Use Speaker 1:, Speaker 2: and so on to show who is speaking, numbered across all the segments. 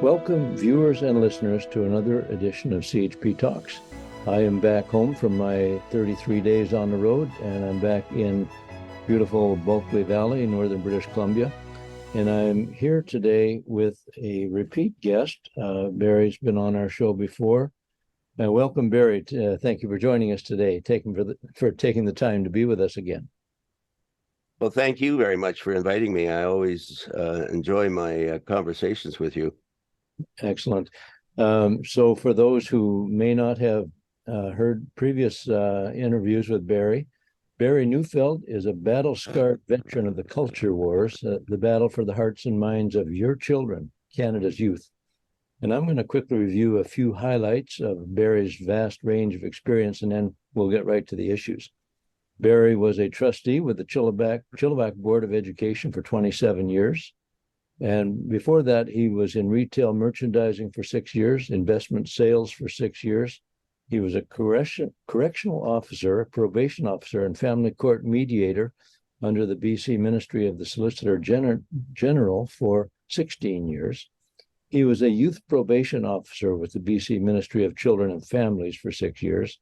Speaker 1: Welcome, viewers and listeners, to another edition of CHP Talks. I am back home from my 33 days on the road, and I'm back in beautiful Bulkley Valley, northern British Columbia. And I'm here today with a repeat guest. Barry's been on our show before. Welcome, Barry. Thank you for joining us today, for taking the time to be with us again.
Speaker 2: Well, thank you very much for inviting me. I always enjoy my conversations with you.
Speaker 1: Excellent. So for those who may not have heard previous interviews with Barry, Barry Neufeld is a battle-scarred veteran of the culture wars, the battle for the hearts and minds of your children, Canada's youth. And I'm going to quickly review a few highlights of Barry's vast range of experience, and then we'll get right to the issues. Barry was a trustee with the Chilliwack Board of Education for 27 years. And before that, he was in retail merchandising for 6 years, investment sales for 6 years. He was a correctional officer, a probation officer, and family court mediator under the BC Ministry of the Solicitor General for 16 years. He was a youth probation officer with the BC Ministry of Children and Families for 6 years,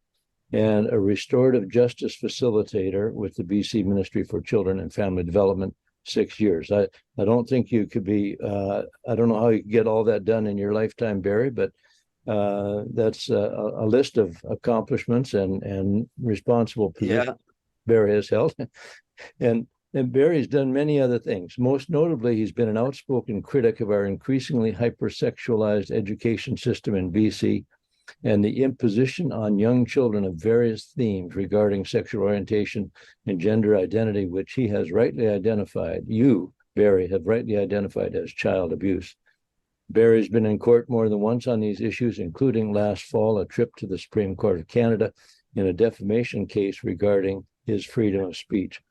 Speaker 1: and a restorative justice facilitator with the BC Ministry for Children and Family Development 6 years. I don't think you could be, I don't know how you could get all that done in your lifetime, Barry, but that's a list of accomplishments and responsible positions Barry has held. And Barry's done many other things. Most notably, he's been an outspoken critic of our increasingly hypersexualized education system in BC and the imposition on young children of various themes regarding sexual orientation and gender identity, which he has rightly identified, you, Barry, have rightly identified as child abuse. Barry's been in court more than once on these issues, including last fall, a trip to the Supreme Court of Canada in a defamation case regarding his freedom of speech.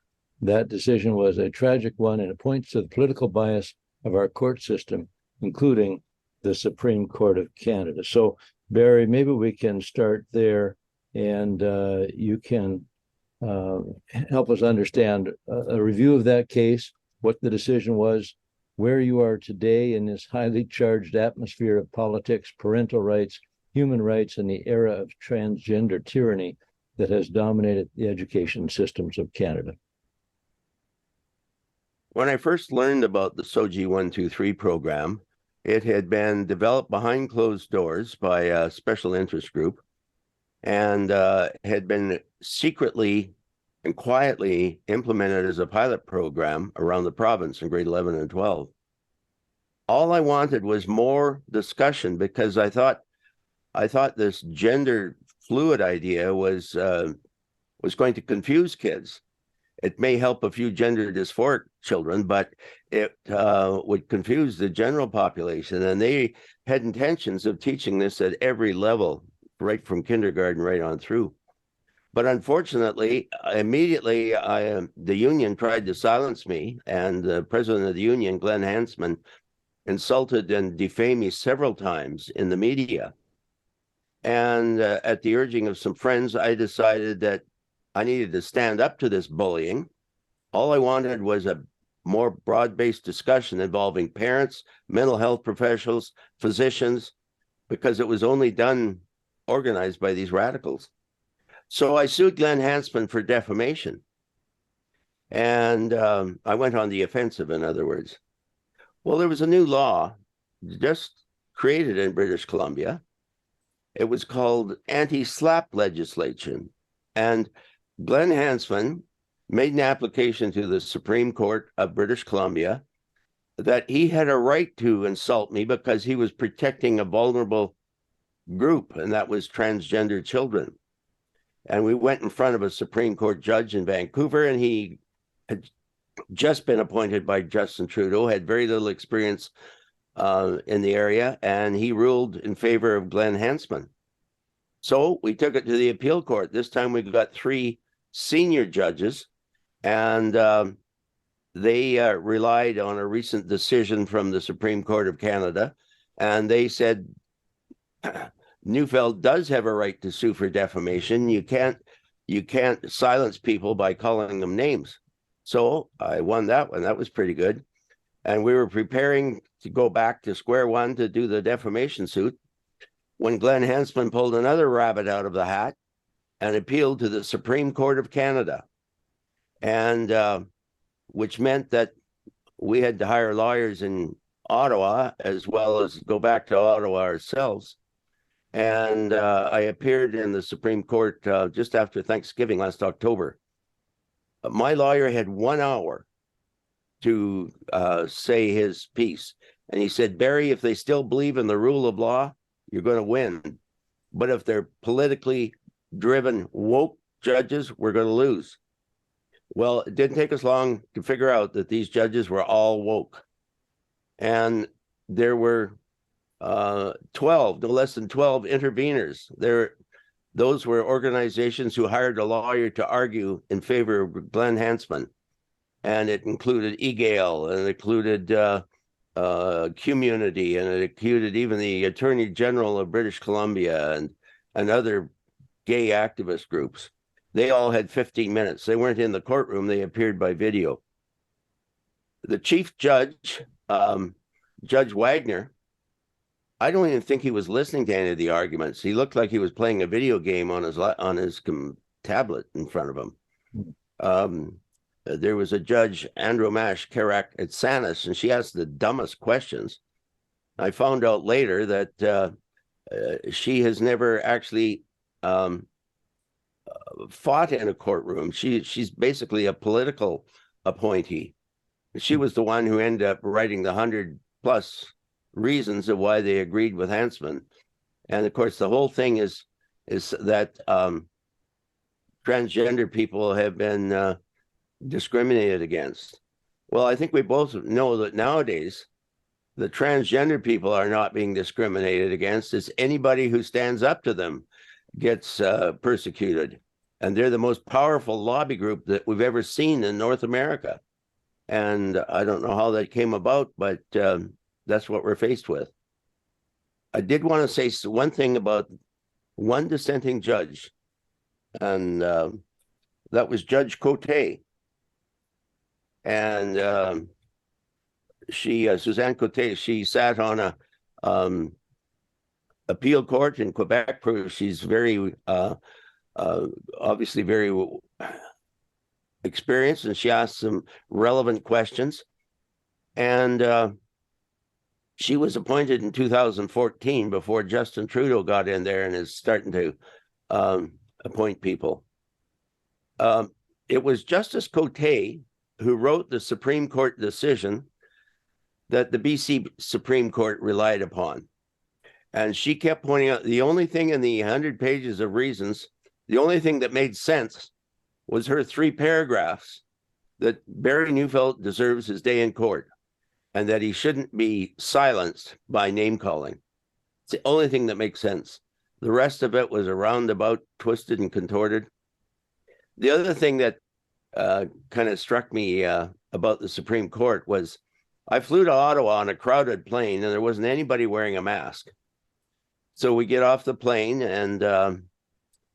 Speaker 1: That decision was a tragic one, and it points to the political bias of our court system, including the Supreme Court of Canada. So, Barry, maybe we can start there, and you can help us understand a review of that case, what the decision was, where you are today in this highly charged atmosphere of politics, parental rights, human rights, and the era of transgender tyranny that has dominated the education systems of Canada.
Speaker 2: When I first learned about the SOGI 123 program, it had been developed behind closed doors by a special interest group and had been secretly and quietly implemented as a pilot program around the province in grade 11 and 12. All I wanted was more discussion, because I thought this gender fluid idea was going to confuse kids. It may help a few gender dysphoric children, but it would confuse the general population. And they had intentions of teaching this at every level, right from kindergarten right on through. But unfortunately, immediately, the union tried to silence me, and the president of the union, Glenn Hansman, insulted and defamed me several times in the media. And at the urging of some friends, I decided that I needed to stand up to this bullying. All I wanted was a more broad-based discussion involving parents, mental health professionals, physicians, because it was only organized by these radicals. So I sued Glenn Hansman for defamation. And I went on the offensive, in other words. Well, there was a new law just created in British Columbia. It was called anti-SLAPP legislation. And Glenn Hansman made an application to the Supreme Court of British Columbia that he had a right to insult me because he was protecting a vulnerable group, and that was transgender children. And we went in front of a Supreme Court judge in Vancouver, and he had just been appointed by Justin Trudeau, had very little experience in the area, and he ruled in favor of Glenn Hansman. So we took it to the appeal court. This time we got 3 senior judges, and they relied on a recent decision from the Supreme Court of Canada, and they said Neufeld does have a right to sue for defamation. You can't silence people by calling them names. So I won that one. That was pretty good. And we were preparing to go back to square one to do the defamation suit when Glenn Hansman pulled another rabbit out of the hat and appealed to the Supreme Court of Canada, and which meant that we had to hire lawyers in Ottawa as well as go back to Ottawa ourselves. And I appeared in the Supreme Court just after Thanksgiving last October. My lawyer had 1 hour to say his piece. And he said, Barry, if they still believe in the rule of law, you're going to win. But if they're politically driven, woke judges, we're going to lose. Well, it didn't take us long to figure out that these judges were all woke. And there were 12, no less than 12 interveners. Those were organizations who hired a lawyer to argue in favor of Glenn Hansman. And it included EGAL, and it included Community, and it included even the Attorney General of British Columbia and other gay activist groups. They all had 15 minutes. They weren't in the courtroom. They appeared by video. The chief judge, Judge Wagner, I don't even think he was listening to any of the arguments. He looked like he was playing a video game on his tablet in front of him. There was a judge, Andromache Karak at Sanis, and she asked the dumbest questions. I found out later that she has never actually fought in a courtroom. She's basically a political appointee. She was the one who ended up writing the 100+ reasons of why they agreed with Hansman. And of course, the whole thing is that transgender people have been discriminated against. Well, I think we both know that nowadays the transgender people are not being discriminated against. It's anybody who stands up to them gets persecuted. And they're the most powerful lobby group that we've ever seen in North America. And I don't know how that came about, but that's what we're faced with. I did want to say one thing about one dissenting judge, and that was Judge Cote. And she, Suzanne Cote, she sat on a appeal court in Quebec. She's very, obviously very experienced, and she asked some relevant questions. And she was appointed in 2014 before Justin Trudeau got in there and is starting to appoint people. It was Justice Cote who wrote the Supreme Court decision that the BC Supreme Court relied upon. And she kept pointing out the only thing in the 100 pages of reasons, the only thing that made sense was her 3 paragraphs that Barry Neufeld deserves his day in court and that he shouldn't be silenced by name calling. It's the only thing that makes sense. The rest of it was a roundabout, twisted and contorted. The other thing that kind of struck me about the Supreme Court was I flew to Ottawa on a crowded plane and there wasn't anybody wearing a mask. So we get off the plane and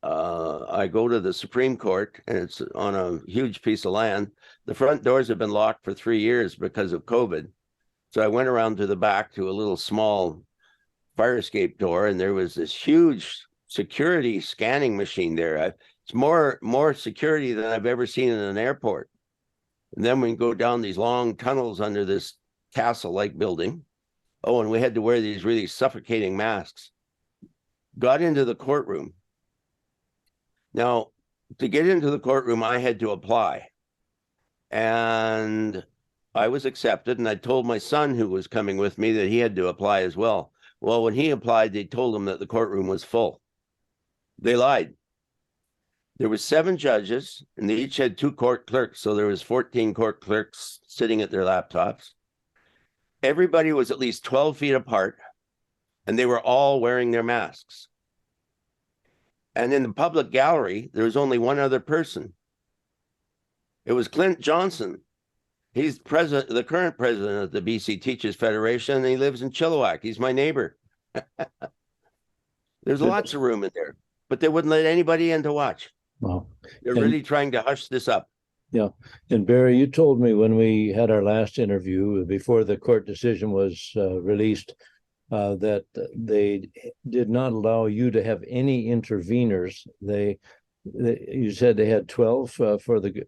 Speaker 2: I go to the Supreme Court, and it's on a huge piece of land. The front doors have been locked for 3 years because of COVID. So I went around to the back to a little small fire escape door, and there was this huge security scanning machine there. It's more security than I've ever seen in an airport. And then we go down these long tunnels under this castle-like building. Oh, and we had to wear these really suffocating masks. Got into the courtroom. Now, to get into the courtroom, I had to apply. And I was accepted, and I told my son who was coming with me that he had to apply as well. Well, when he applied, they told him that the courtroom was full. They lied. There were 7 judges, and they each had 2 court clerks, so there was 14 court clerks sitting at their laptops. Everybody was at least 12 feet apart, and they were all wearing their masks. And in the public gallery, there was only one other person. It was Clint Johnson. He's the current president of the BC Teachers Federation, and he lives in Chilliwack. He's my neighbor. There's lots of room in there, but they wouldn't let anybody in to watch.
Speaker 1: Wow.
Speaker 2: They're really trying to hush this up.
Speaker 1: Yeah. And Barry, you told me when we had our last interview before the court decision was released that they did not allow you to have any interveners. You said they had 12 for
Speaker 2: They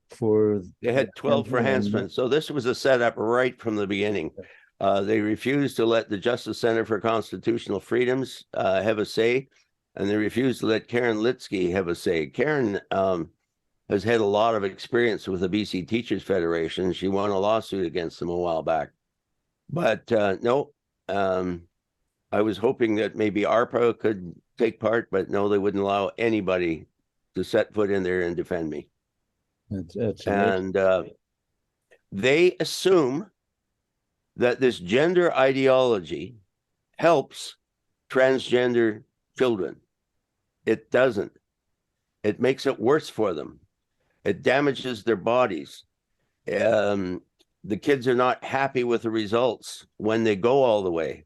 Speaker 2: had 12 for Hansman. So this was a setup right from the beginning. They refused to let the Justice Center for Constitutional Freedoms have a say, and they refused to let Karen Litsky have a say. Karen has had a lot of experience with the BC Teachers Federation. She won a lawsuit against them a while back. But no, I was hoping that maybe ARPA could take part, but no, they wouldn't allow anybody to set foot in there and defend me.
Speaker 1: That's
Speaker 2: and they assume that this gender ideology helps transgender children. It doesn't. It makes it worse for them. It damages their bodies. The kids are not happy with the results when they go all the way.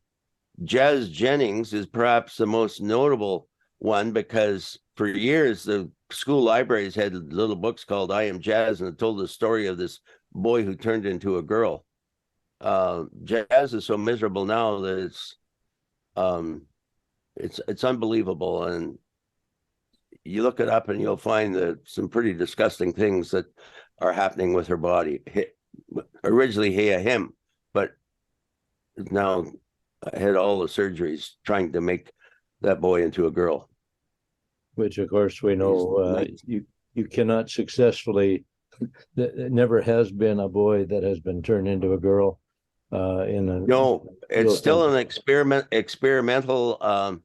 Speaker 2: Jazz Jennings is perhaps the most notable one because for years the school libraries had little books called I Am Jazz, and it told the story of this boy who turned into a girl. Jazz is so miserable now that it's unbelievable, and you look it up and you'll find that some pretty disgusting things that are happening with her body. Originally him, but now had all the surgeries trying to make that boy into a girl.
Speaker 1: Which, of course, we know you cannot successfully. It never has been a boy that has been turned into a girl.
Speaker 2: No, it's still an experimental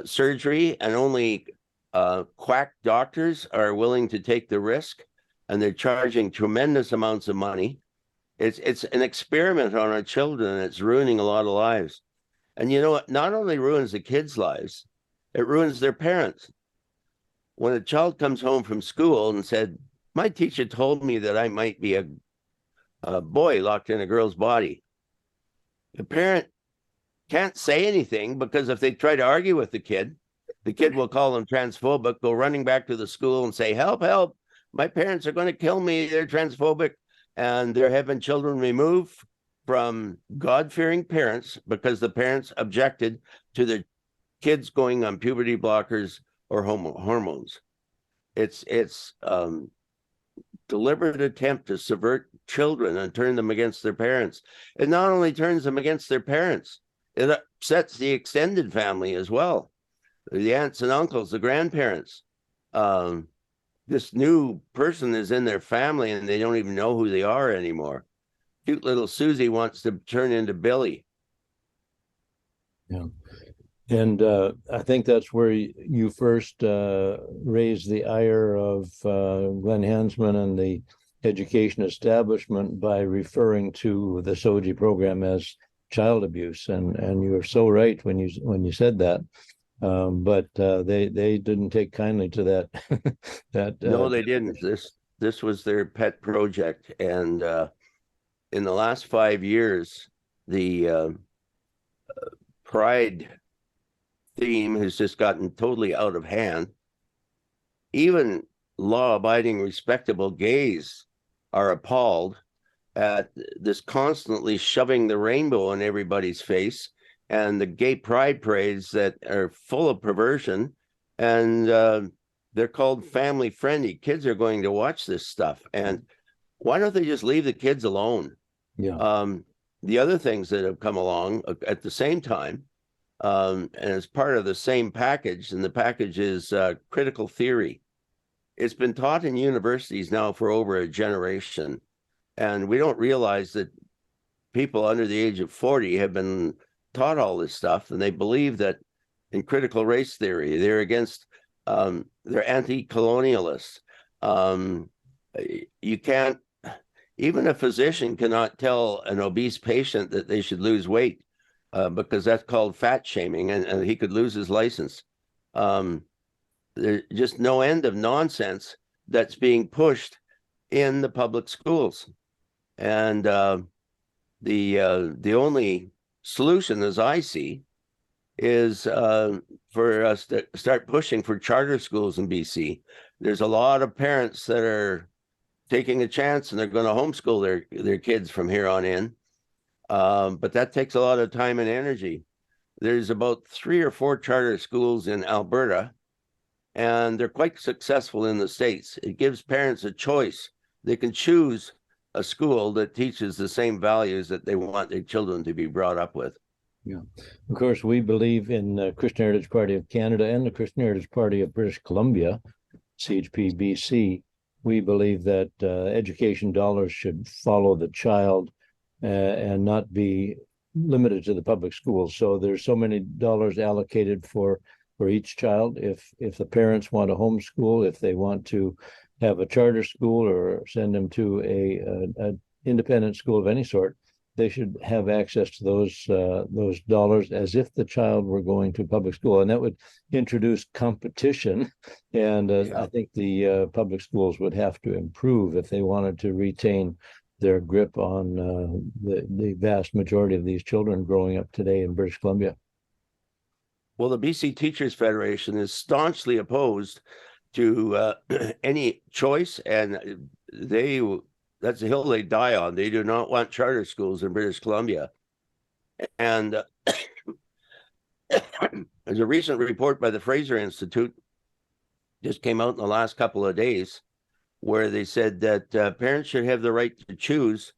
Speaker 2: surgery, and only quack doctors are willing to take the risk, and they're charging tremendous amounts of money. It's an experiment on our children, and it's ruining a lot of lives. And you know what? Not only ruins the kids' lives, it ruins their parents. When a child comes home from school and said, "My teacher told me that I might be a boy locked in a girl's body," the parent can't say anything, because if they try to argue with the kid will call them transphobic, go running back to the school and say, "Help, help, my parents are going to kill me. They're transphobic." And they're having children removed from God-fearing parents because the parents objected to the kids going on puberty blockers or hormones. It's deliberate attempt to subvert children and turn them against their parents. It not only turns them against their parents, it upsets the extended family as well. The aunts and uncles, the grandparents. This new person is in their family and they don't even know who they are anymore. Cute little Susie wants to turn into Billy.
Speaker 1: Yeah. And I think that's where you first raised the ire of Glenn Hansman and the education establishment by referring to the SOGI program as child abuse. And you were so right when you said that. But they didn't take kindly to that.
Speaker 2: No, they didn't. This was their pet project, and in the last 5 years, the pride theme has just gotten totally out of hand. Even law-abiding, respectable gays are appalled at this constantly shoving the rainbow in everybody's face, and the gay pride parades that are full of perversion, and they're called family friendly. Kids are going to watch this stuff, and why don't they just leave the kids alone?
Speaker 1: Yeah.
Speaker 2: The other things that have come along at the same time, and as part of the same package, and the package is critical theory. It's been taught in universities now for over a generation, and we don't realize that people under the age of 40 have been taught all this stuff, and they believe that in critical race theory, they're against, they're anti-colonialists. You can't, even a physician cannot tell an obese patient that they should lose weight because that's called fat shaming, and he could lose his license. There's just no end of nonsense that's being pushed in the public schools. And the only solution, as I see, is for us to start pushing for charter schools in BC. There's a lot of parents that are taking a chance and they're going to homeschool their kids from here on in. But that takes a lot of time and energy. There's about 3 or 4 charter schools in Alberta, and they're quite successful in the States. It gives parents a choice. They can choose a school that teaches the same values that they want their children to be brought up with.
Speaker 1: Yeah. Of course, we believe in the Christian Heritage Party of Canada and the Christian Heritage Party of British Columbia, CHP BC. We believe that education dollars should follow the child and not be limited to the public schools. So there's so many dollars allocated for each child. If the parents want to homeschool, if they want to have a charter school or send them to a independent school of any sort, they should have access to those dollars as if the child were going to public school, and that would introduce competition. And I think the public schools would have to improve if they wanted to retain their grip on the vast majority of these children growing up today in British Columbia.
Speaker 2: Well, the BC Teachers Federation is staunchly opposed to any choice, and that's the hill they die on. They do not want charter schools in British Columbia. And there's a recent report by the Fraser Institute, just came out in the last couple of days, where they said that parents should have the right to choose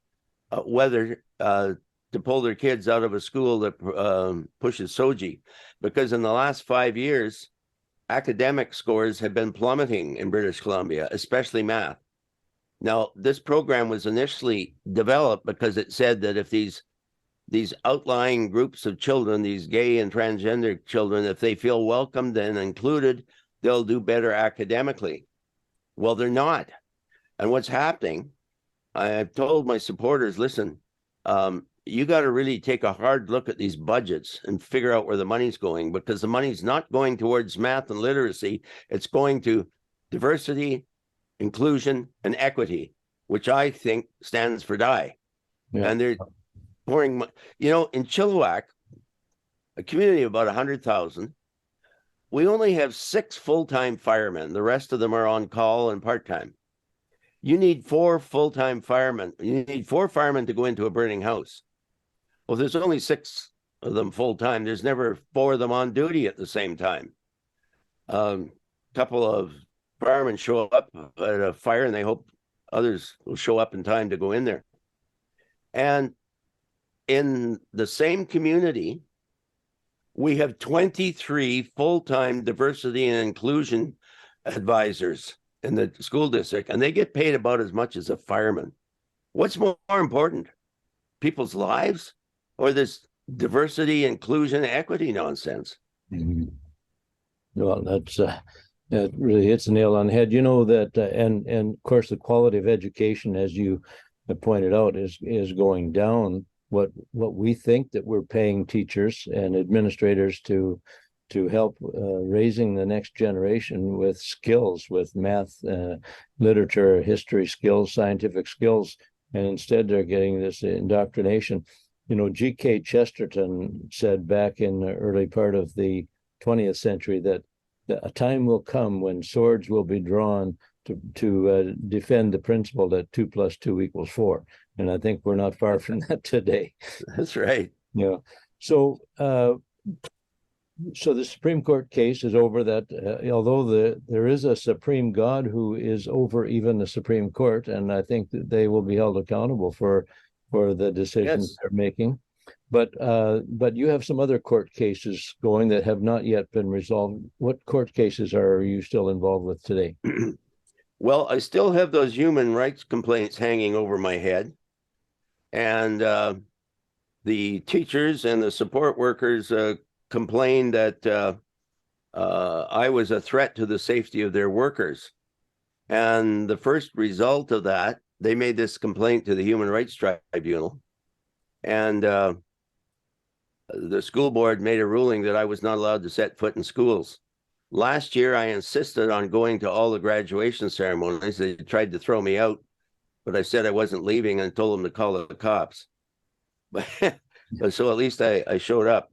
Speaker 2: whether to pull their kids out of a school that pushes SOGI, because in the last 5 years, academic scores have been plummeting in British Columbia, especially math. Now, this program was initially developed because it said that if these outlying groups of children, these gay and transgender children, if they feel welcomed and included, they'll do better academically. Well, they're not. And what's happening, I've told my supporters, listen, you got to really take a hard look at these budgets and figure out where the money's going, because the money's not going towards math and literacy. It's going to diversity, inclusion, and equity, which I think stands for DIE. Yeah. And they're pouring, in Chilliwack, a community of about 100,000, we only have 6 full-time firemen. The rest of them are on call and part-time. You need 4 full-time firemen. You need 4 firemen to go into a burning house. Well, there's only 6 of them full-time. There's never 4 of them on duty at the same time. Couple of firemen show up at a fire and they hope others will show up in time to go in there. And in the same community, we have 23 full-time diversity and inclusion advisors in the school district, and they get paid about as much as a fireman. What's more important, people's lives or this diversity, inclusion, equity nonsense?
Speaker 1: Mm-hmm. Well, that really hits the nail on the head. You know that, and of course, the quality of education, as you have pointed out, is going down. What we think that we're paying teachers and administrators to help raising the next generation with skills, with math, literature, history skills, scientific skills, and instead they're getting this indoctrination. G.K. Chesterton said back in the early part of the 20th century that a time will come when swords will be drawn to defend the principle that 2 + 2 = 4. And I think we're not far from that today.
Speaker 2: That's right.
Speaker 1: Yeah. So the Supreme Court case is over that, although there is a supreme God who is over even the Supreme Court, and I think that they will be held accountable for the decisions they're making. But you have some other court cases going that have not yet been resolved. What court cases are you still involved with today?
Speaker 2: Well, I still have those human rights complaints hanging over my head. And the teachers and the support workers complained that I was a threat to the safety of their workers. And the first result of that, they made this complaint to the Human Rights Tribunal. And the school board made a ruling that I was not allowed to set foot in schools. Last year, I insisted on going to all the graduation ceremonies. They tried to throw me out, but I said I wasn't leaving and told them to call the cops. But so at least I showed up.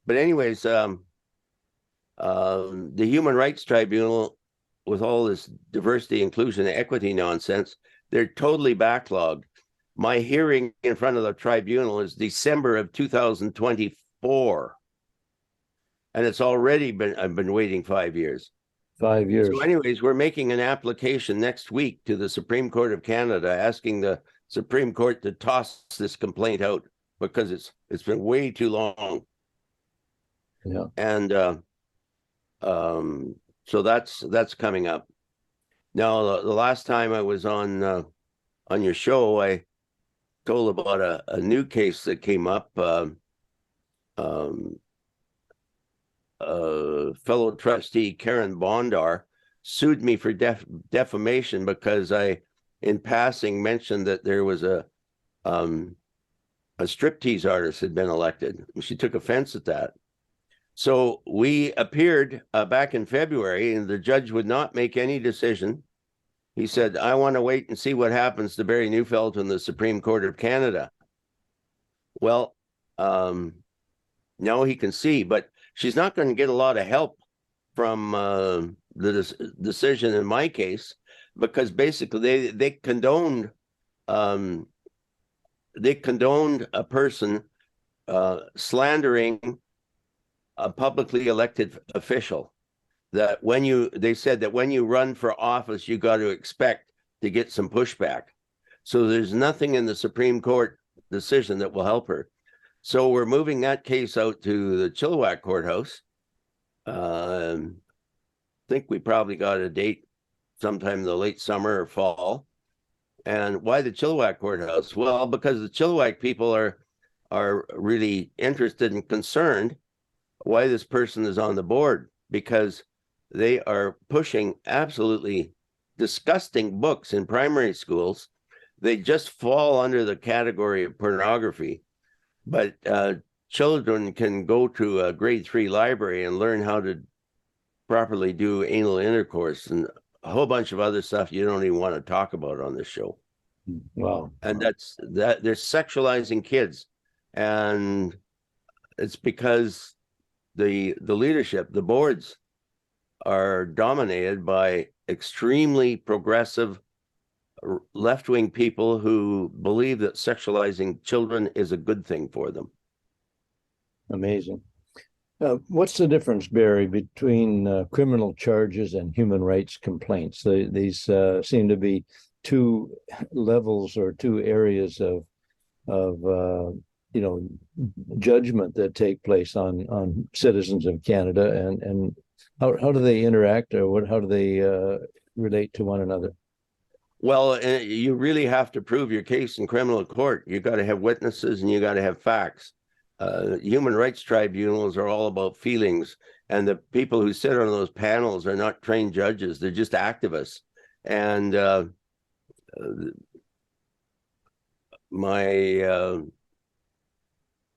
Speaker 2: But anyways, the Human Rights Tribunal, with all this diversity, inclusion, and equity nonsense, They're totally backlogged. My hearing in front of the tribunal is December of 2024. And it's already I've been waiting 5 years.
Speaker 1: 5 years.
Speaker 2: So anyways, we're making an application next week to the Supreme Court of Canada, asking the Supreme Court to toss this complaint out because it's been way too long.
Speaker 1: Yeah.
Speaker 2: And so that's coming up. Now, the last time I was on your show, I told about a new case that came up. Fellow trustee Karen Bondar sued me for defamation because I, in passing, mentioned that there was a striptease artist had been elected. She took offense at that. So we appeared back in February, and the judge would not make any decision. He said, I want to wait and see what happens to Barry Neufeld in the Supreme Court of Canada. Well, now he can see, but she's not going to get a lot of help from the decision in my case, because basically they condoned a person slandering a publicly elected official. That they said that when you run for office, you got to expect to get some pushback. So there's nothing in the Supreme Court decision that will help her. So we're moving that case out to the Chilliwack courthouse. I think we probably got a date sometime in the late summer or fall. And why the Chilliwack courthouse? Well, because the Chilliwack people are really interested and concerned why this person is on the board, because they are pushing absolutely disgusting books in primary schools. They just fall under the category of pornography, but children can go to a grade 3 library and learn how to properly do anal intercourse and a whole bunch of other stuff you don't even want to talk about on this show.
Speaker 1: Wow.
Speaker 2: And that they're sexualizing kids, and it's because the leadership, the boards, are dominated by extremely progressive left-wing people who believe that sexualizing children is a good thing for them.
Speaker 1: Amazing. What's the difference, Barry, between criminal charges and human rights complaints? These seem to be two levels or two areas of judgment that take place on citizens of Canada, and how do they interact, or how do they relate to one another?
Speaker 2: Well, you really have to prove your case in criminal court. You got to have witnesses and you got to have facts. Human rights tribunals are all about feelings, and the people who sit on those panels are not trained judges. They're just activists. And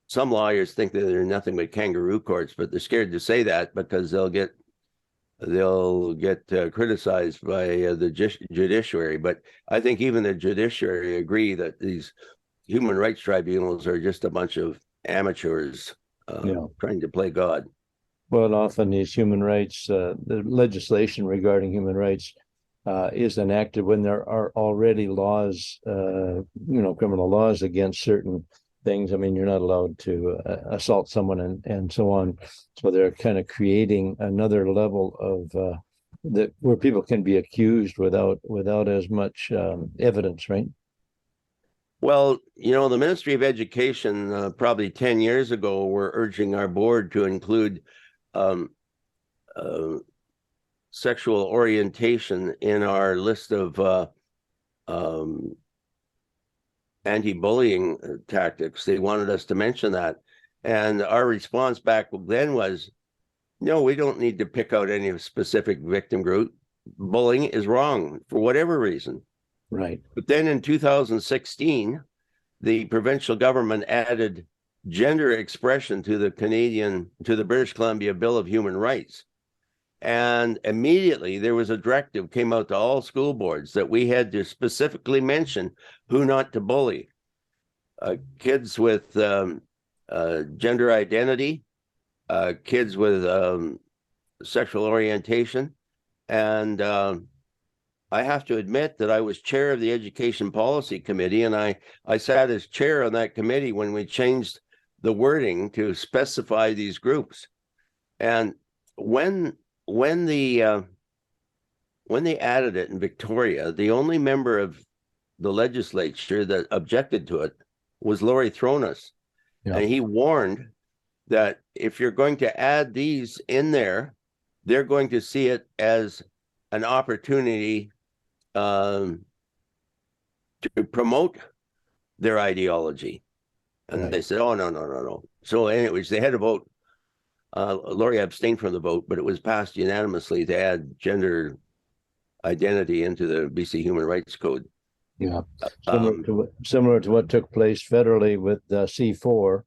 Speaker 2: some lawyers think that they're nothing but kangaroo courts, but they're scared to say that because they'll get criticized by the judiciary. But I think even the judiciary agree that these human rights tribunals are just a bunch of amateurs trying to play God.
Speaker 1: Well, often these human rights, the legislation regarding human rights is enacted when there are already laws, criminal laws against certain things. I mean, you're not allowed to assault someone and so on. So they're kind of creating another level of where people can be accused without as much evidence, right?
Speaker 2: Well, the Ministry of Education probably 10 years ago were urging our board to include sexual orientation in our list of anti-bullying tactics. They wanted us to mention that. And our response back then was, no, we don't need to pick out any specific victim group. Bullying is wrong for whatever reason.
Speaker 1: Right.
Speaker 2: But then in 2016, the provincial government added gender expression to the British Columbia Bill of Human Rights. And immediately there was a directive came out to all school boards that we had to specifically mention who not to bully. Kids with gender identity, kids with sexual orientation, and I have to admit that I was chair of the Education Policy Committee, and I sat as chair on that committee when we changed the wording to specify these groups. And when they added it in Victoria, the only member of the legislature that objected to it was Laurie Thronas.
Speaker 1: Yeah.
Speaker 2: And he warned that if you're going to add these in there, they're going to see it as an opportunity to promote their ideology. And
Speaker 1: Right.
Speaker 2: they said, oh, no. So anyways, they had a vote. Laurie abstained from the vote, but it was passed unanimously to add gender identity into the BC Human Rights Code.
Speaker 1: Yeah. Similar to what took place federally with C4.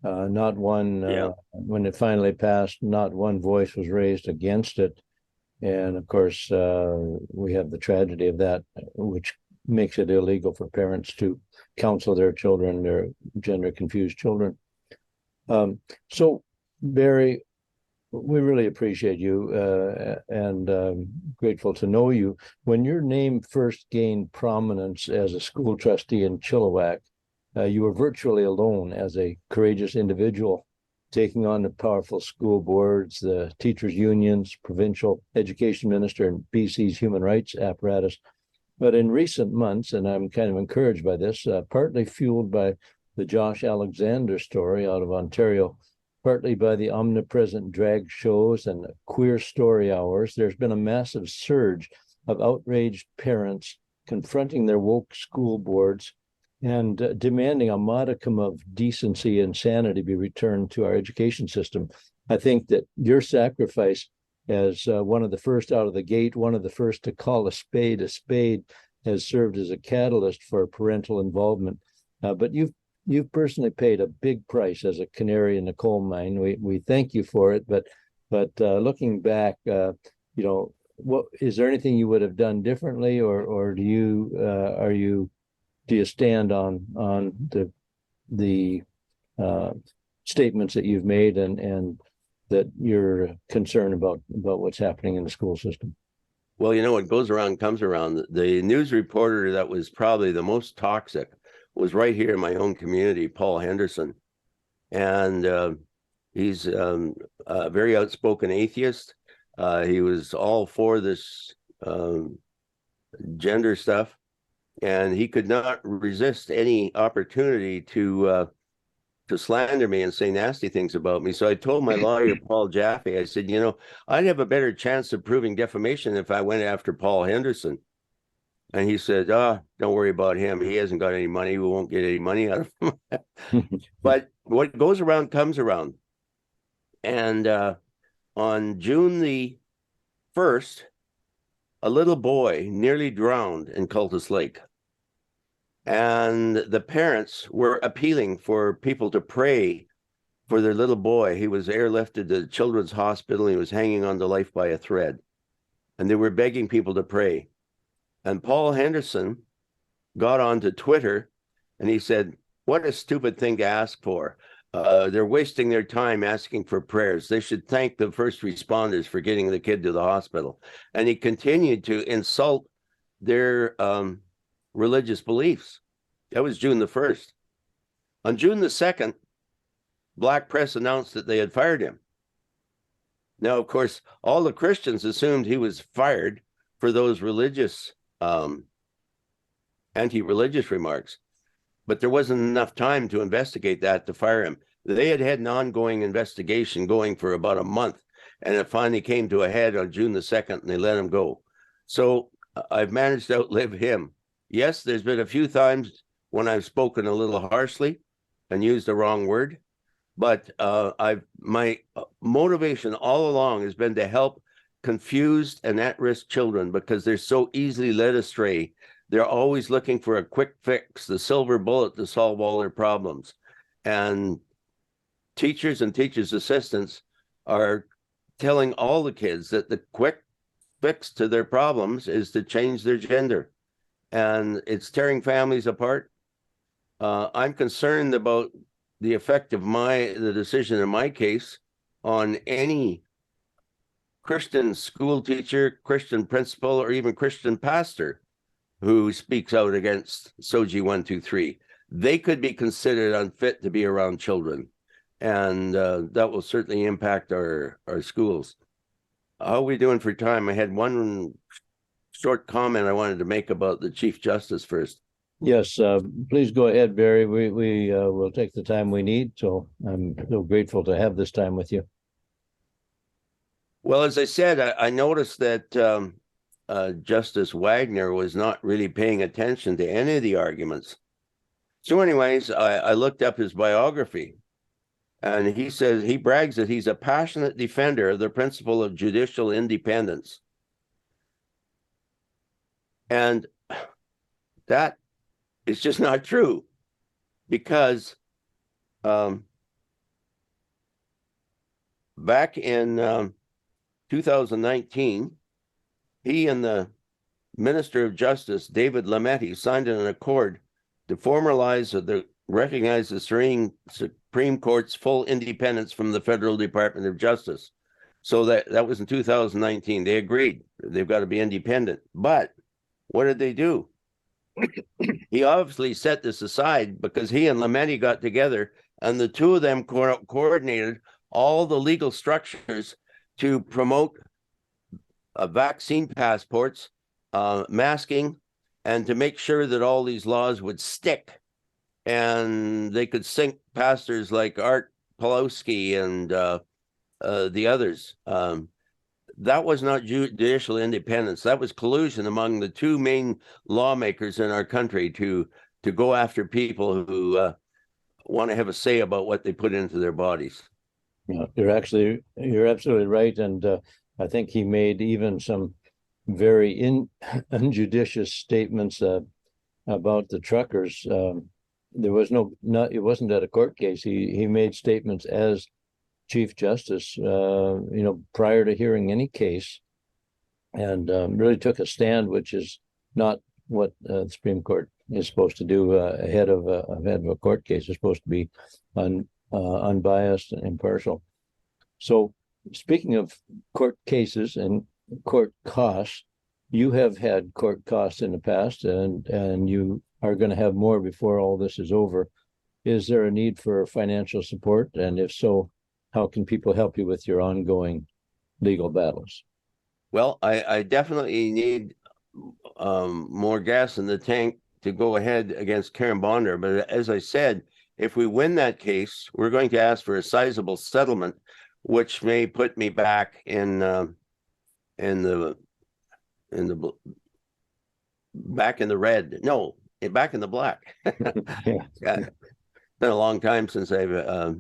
Speaker 1: Not one, when it finally passed, not one voice was raised against it. And of course, we have the tragedy of that, which makes it illegal for parents to counsel their children, their gender confused children. So, Barry, we really appreciate you and grateful to know you. When your name first gained prominence as a school trustee in Chilliwack, you were virtually alone as a courageous individual, taking on the powerful school boards, the teachers' unions, provincial education minister, and BC's human rights apparatus. But in recent months, and I'm kind of encouraged by this, partly fueled by the Josh Alexander story out of Ontario, partly by the omnipresent drag shows and queer story hours, there's been a massive surge of outraged parents confronting their woke school boards and demanding a modicum of decency and sanity be returned to our education system. I think that your sacrifice as one of the first out of the gate, one of the first to call a spade, has served as a catalyst for parental involvement. But you've personally paid a big price as a canary in the coal mine. We thank you for it. But looking back, what is there anything you would have done differently, or do you stand on the statements that you've made and that you're concerned about what's happening in the school system?
Speaker 2: Well, what goes around comes around. The news reporter that was probably the most toxic was right here in my own community, Paul Henderson. And he's a very outspoken atheist. He was all for this gender stuff, and he could not resist any opportunity to slander me and say nasty things about me. So I told my lawyer, Paul Jaffe, I said, I'd have a better chance of proving defamation if I went after Paul Henderson. And he said, don't worry about him. He hasn't got any money. We won't get any money out of him. But what goes around comes around. And on June the 1st, a little boy nearly drowned in Cultus Lake. And the parents were appealing for people to pray for their little boy. He was airlifted to the Children's Hospital. And he was hanging on to life by a thread. And they were begging people to pray. And Paul Henderson got onto Twitter and he said, what a stupid thing to ask for. They're wasting their time asking for prayers. They should thank the first responders for getting the kid to the hospital. And he continued to insult their religious beliefs. That was June the 1st. On June the 2nd, Black Press announced that they had fired him. Now, of course, all the Christians assumed he was fired for those religious, anti-religious remarks. But there wasn't enough time to investigate that to fire him. They had an ongoing investigation going for about a month, and it finally came to a head on June the 2nd, and they let him go. So I've managed to outlive him. Yes, there's been a few times when I've spoken a little harshly and used the wrong word, but my motivation all along has been to help confused and at-risk children because they're so easily led astray. They're always looking for a quick fix, the silver bullet to solve all their problems. And teachers and teachers' assistants are telling all the kids that the quick fix to their problems is to change their gender. And it's tearing families apart. I'm concerned about the effect of the decision in my case on any Christian school teacher, Christian principal, or even Christian pastor who speaks out against SOGI 123. They could be considered unfit to be around children. And that will certainly impact our schools. How are we doing for time? I had one short comment I wanted to make about the Chief Justice first.
Speaker 1: Yes, please go ahead, Barry. We will take the time we need. So I'm so grateful to have this time with you.
Speaker 2: Well, as I said, I noticed that Justice Wagner was not really paying attention to any of the arguments. So anyways, I looked up his biography, and he says he brags that he's a passionate defender of the principle of judicial independence. And that is just not true, because back in 2019, he and the Minister of Justice, David Lametti, signed an accord to recognize the Supreme Court's full independence from the Federal Department of Justice. So that was in 2019. They agreed they've got to be independent. But what did they do? He obviously set this aside because he and Lametti got together, and the two of them coordinated all the legal structures to promote vaccine passports, masking, and to make sure that all these laws would stick, and they could sink pastors like Art Pawlowski and the others. That was not judicial independence. That was collusion among the two main lawmakers in our country to go after people who want to have a say about what they put into their bodies.
Speaker 1: Yeah, you're absolutely right. And I think he made even some very injudicious statements about the truckers. There was it wasn't at a court case. He made statements as Chief Justice, prior to hearing any case, and really took a stand, which is not what the Supreme Court is supposed to do ahead of a court case. It's supposed to be unbiased and impartial. So, speaking of court cases and court costs, you have had court costs in the past, and you are going to have more before all this is over. Is there a need for financial support? And if so, how can people help you with your ongoing legal battles?
Speaker 2: Well, I definitely need more gas in the tank to go ahead against Karen Bonder. But as I said, if we win that case, we're going to ask for a sizable settlement, which may put me back in the back in the red. No, back in the black.
Speaker 1: Yeah.
Speaker 2: It's been a long time since I've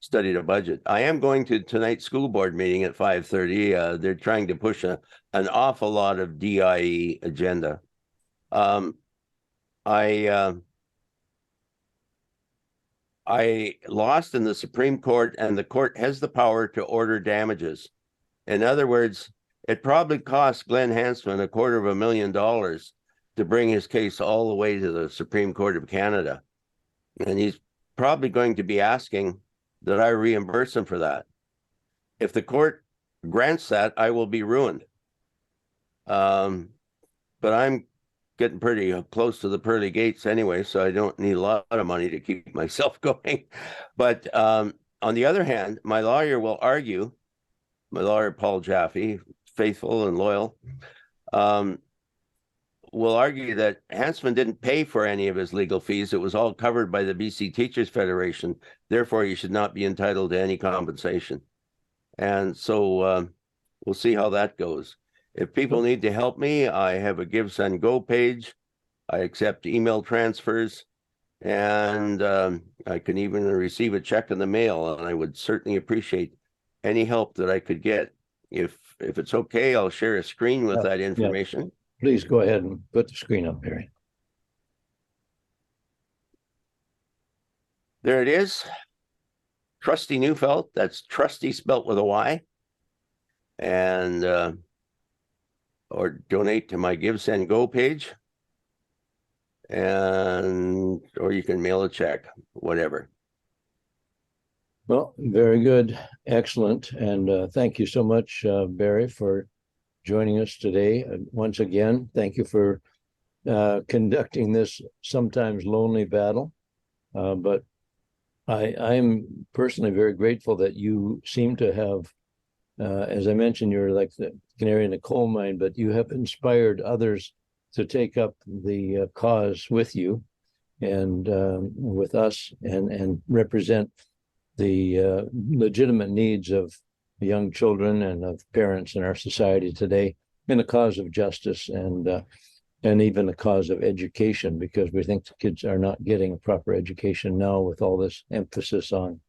Speaker 2: studied a budget. I am going to tonight's school board meeting at 5:30. They're trying to push an awful lot of DIE agenda. I lost in the Supreme Court, and the court has the power to order damages. In other words, it probably cost Glenn Hansman $250,000 to bring his case all the way to the Supreme Court of Canada. And he's probably going to be asking that I reimburse him for that. If the court grants that, I will be ruined. But I'm getting pretty close to the pearly gates anyway, so I don't need a lot of money to keep myself going. But on the other hand, my lawyer, Paul Jaffe, faithful and loyal, will argue that Hansman didn't pay for any of his legal fees. It was all covered by the BC Teachers Federation. Therefore, he should not be entitled to any compensation. And so we'll see how that goes. If people need to help me, I have a Give, Send, Go page. I accept email transfers, and I can even receive a check in the mail, and I would certainly appreciate any help that I could get. If it's okay, I'll share a screen with that information.
Speaker 1: Yeah. Please go ahead and put the screen up, Barry.
Speaker 2: There it is. TRUSTYNeufeld. That's Trustee spelt with a Y. And or donate to my Give, Send, Go page. Or you can mail a check, whatever.
Speaker 1: Well, very good. Excellent. And thank you so much, Barry, for joining us today. Once again, thank you for conducting this sometimes lonely battle. But I'm personally very grateful that you seem to have, as I mentioned, you're like the canary in the coal mine, but you have inspired others to take up the cause with you and with us and represent the legitimate needs of young children and of parents in our society today in the cause of justice and even the cause of education, because we think the kids are not getting a proper education now with all this emphasis on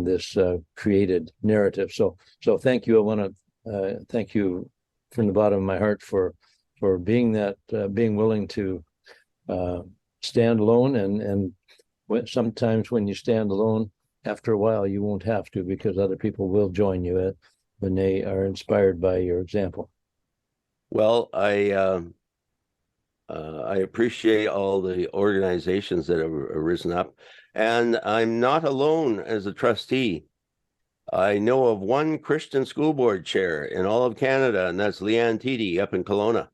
Speaker 1: this created narrative. So thank you. I want to thank you from the bottom of my heart for being being willing to stand alone and sometimes when you stand alone, after a while you won't have to, because other people will join you when they are inspired by your example.
Speaker 2: Well, I appreciate all the organizations that have arisen up, and I'm not alone as a trustee. I know of one Christian school board chair in all of Canada, and that's Leanne Teedy up in Kelowna.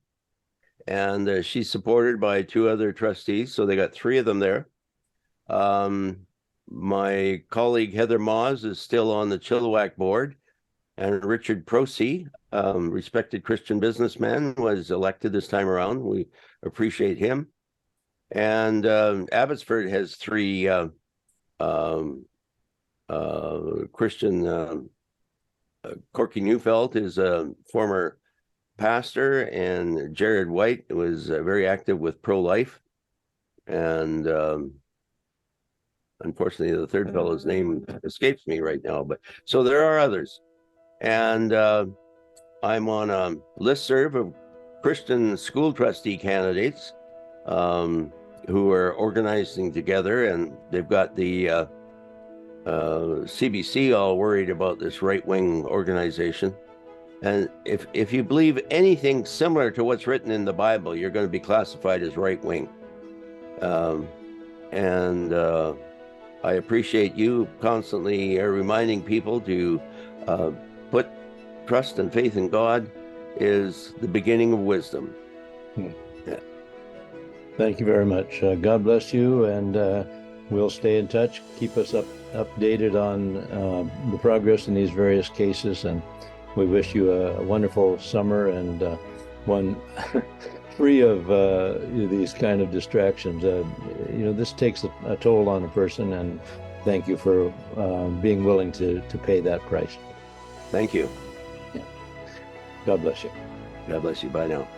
Speaker 2: And she's supported by two other trustees, so they got three of them there. My colleague Heather Moz is still on the Chilliwack board, and Richard Prosey, respected Christian businessman, was elected this time around. We appreciate him. And Abbotsford has three Christian. Corky Neufeld is a former pastor, and Jared White was very active with pro-life. And unfortunately, the third fellow's name escapes me right now. But so there are others. And I'm on a listserv of Christian school trustee candidates who are organizing together, and they've got the CBC all worried about this right-wing organization. And if you believe anything similar to what's written in the Bible, you're going to be classified as right-wing. And I appreciate you constantly reminding people to put trust and faith in God is the beginning of wisdom.
Speaker 1: Yeah. Thank you very much. God bless you, and we'll stay in touch. Keep us updated on the progress in these various cases, and we wish you a wonderful summer and one free of these kind of distractions. This takes a toll on a person, and thank you for being willing to pay that price.
Speaker 2: Thank you.
Speaker 1: Yeah. God bless you.
Speaker 2: God bless you. Bye now.